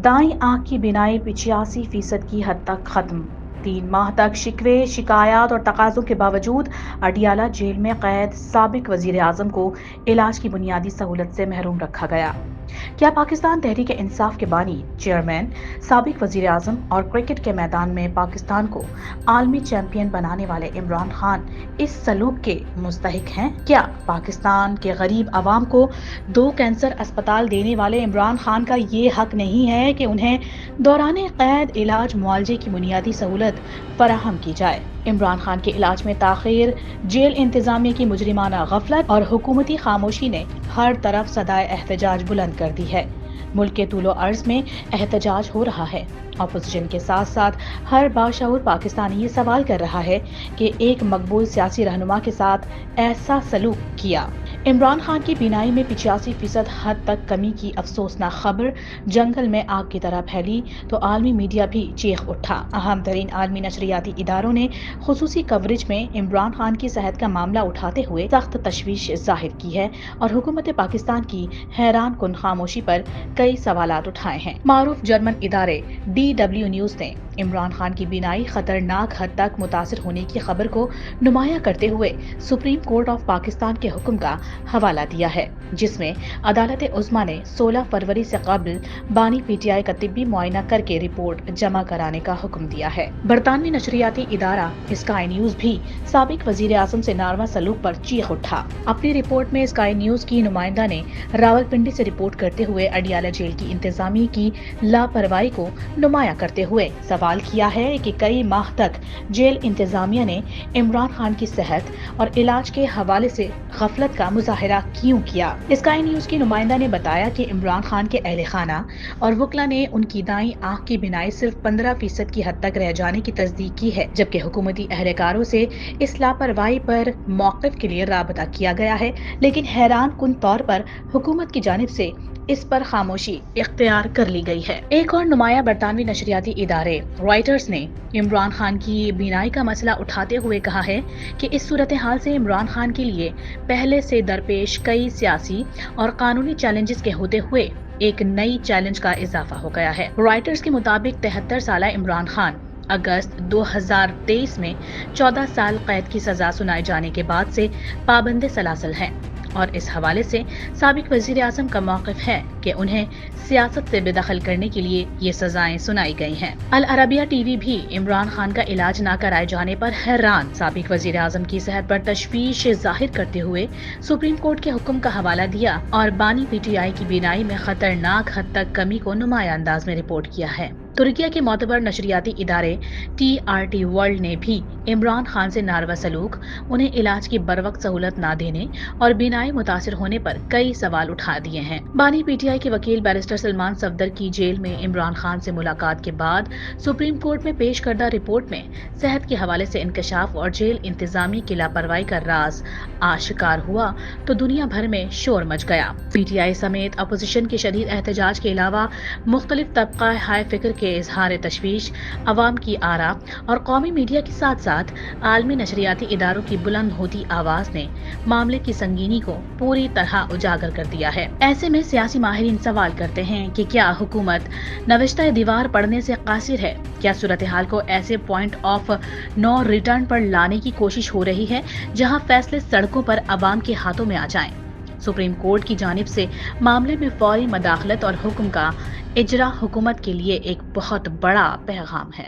दाईं आंख की बीनाई 85% की हद तक खत्म। 3 माह तक शिकवे, शिकायत और तकाजों के बावजूद अडियाला जेल में कैद साबिक वजीर आजम को इलाज की बुनियादी सहूलत से महरूम रखा गया। क्या पाकिस्तान तहरीक इंसाफ के बानी, चेयरमैन, साबिक वजीर आजम और क्रिकेट के मैदान में पाकिस्तान को आलमी चैंपियन बनाने वाले इमरान खान इस सलूक के मुस्तहिक हैं? क्या पाकिस्तान के गरीब आवाम को 2 कैंसर अस्पताल देने वाले इमरान खान का ये हक नहीं है कि उन्हें दौरान कैद इलाज मुआवजे की बुनियादी सहूलत फराहम की जाए? इमरान खान के इलाज में ताखीर, जेल इंतजामिया की मुजरिमाना गफलत और हुकूमती खामोशी ने हर तरफ सदाए एहतजाज बुलंद कर दी है। मुल्क के तूलो अर्ज में एहतजाज हो रहा है। अपोजिशन के साथ साथ हर बाशऊर पाकिस्तानी ये सवाल कर रहा है कि एक मकबूल सियासी रहनुमा के साथ ऐसा सलूक किया। इमरान खान की बीनाई में 85% हद तक कमी की अफसोसनाक खबर जंगल में आग की तरह फैली तो आलमी मीडिया भी चीख उठा। अहम तरीन आलमी नशरियाती इदारों ने खुसूसी कवरेज में इमरान खान की सेहत का मामला उठाते हुए सख्त तशवीश जाहिर की है और हुकूमत पाकिस्तान की हैरान कुन खामोशी पर कई सवालात उठाए हैं। मारूफ जर्मन इदारे DW न्यूज ने इमरान खान की बीनाई खतरनाक हद तक मुतासिर होने की खबर को नुमाया करते हुए सुप्रीम कोर्ट ऑफ पाकिस्तान के हुक्म का हवाला दिया है, जिसमें अदालत उज़्मा ने 16 फरवरी से कबल बानी PTI का तिब्बी मुआयना करके रिपोर्ट जमा कराने का हुक्म दिया है। बरतानवी नशरियाती इदारा स्काई न्यूज भी साबिक वजीर आजम से नारवा सलूक पर चीख उठा। अपनी रिपोर्ट में स्काई न्यूज की नुमाइंदा ने रावलपिंडी से रिपोर्ट करते हुए अडियाला जेल की इंतजामी की लापरवाही को नुमाया करते हुए सवाल किया है कि कई माह तक जेल इंतजामिया ने इमरान खान की सेहत और इलाज के हवाले से गफलत का मुजाहिरा क्यों किया। स्काई न्यूज की नुमाइंदा ने बताया कि इमरान खान के अहले खाना और वकला ने उनकी दाईं आंख की बीनाई सिर्फ 15% की हद तक रह जाने की तस्दीक की है, जबकि हुकूमती अहलकारों से इस लापरवाही पर मौक़िफ़ के लिए राबता किया गया है, लेकिन हैरान कुन तौर पर हुकूमत की जानिब से इस पर खामोशी इख्तियार कर ली गई है। एक और नुमाया बरतानवी नशरियाती इदारे रॉयटर्स ने इमरान खान की बीनाई का मसला उठाते हुए कहा है कि इस सूरत हाल से इमरान खान के लिए पहले से दरपेश कई सियासी और कानूनी चैलेंजेस के होते हुए एक नई चैलेंज का इजाफा हो गया है। रॉयटर्स के मुताबिक 73 साला इमरान खान अगस्त 2023 में 14 साल कैद की सजा सुनाए जाने के बाद से पाबंद सलासल हैं और इस हवाले से साबिक वजीर आजम का मौक़िफ़ है कि उन्हें सियासत से बेदखल करने के लिए ये सजाएं सुनाई गई हैं। अल अरबिया TV भी इमरान खान का इलाज न कराए जाने पर हैरान। साबिक वजीर आजम की सेहत पर तशवीश जाहिर करते हुए सुप्रीम कोर्ट के हुक्म का हवाला दिया और बानी PTI की बीनाई में खतरनाक हद तक कमी को नुमाया अंदाज में रिपोर्ट किया है। तुर्किया के मोतबर नशरियाती इदारे TRT वर्ल्ड ने भी इमरान खान से नारवा सलूक, उन्हें इलाज की बरवक्त सहूलत न देने और बीनाई मुतासिर होने पर कई सवाल उठा दिए हैं। बानी PTI के वकील बैरिस्टर सलमान सफदर की जेल में इमरान खान से मुलाकात के बाद सुप्रीम कोर्ट में पेश करदा रिपोर्ट में सेहत के हवाले से इंकशाफ और जेल इंतजामी की लापरवाही का राज आश्कार हुआ तो दुनिया भर में शोर मच गया। PTI समेत अपोजिशन के शदीद एहतजाज के अलावा मुख्तलिफ तबका हाय फिक्र के इजहार तशवीश, अवाम की आरा और कौमी मीडिया के साथ साथ आलमी नशरियाती इदारों की बुलंद होती आवाज ने मामले की संगीनी को पूरी तरह उजागर कर दिया है। ऐसे में सियासी माहिरीन सवाल करते हैं कि क्या हुकूमत नविश्ता दीवार पढ़ने से कासिर है? क्या सूरत हाल को ऐसे पॉइंट ऑफ नो रिटर्न पर लाने की कोशिश हो रही है जहां फैसले सड़कों पर अवाम के हाथों में आ जाएं? सुप्रीम कोर्ट की जानिब से मामले में फौरी मदाखलत और हुक्म का इजरा हुकूमत के लिए एक बहुत बड़ा पैगाम है।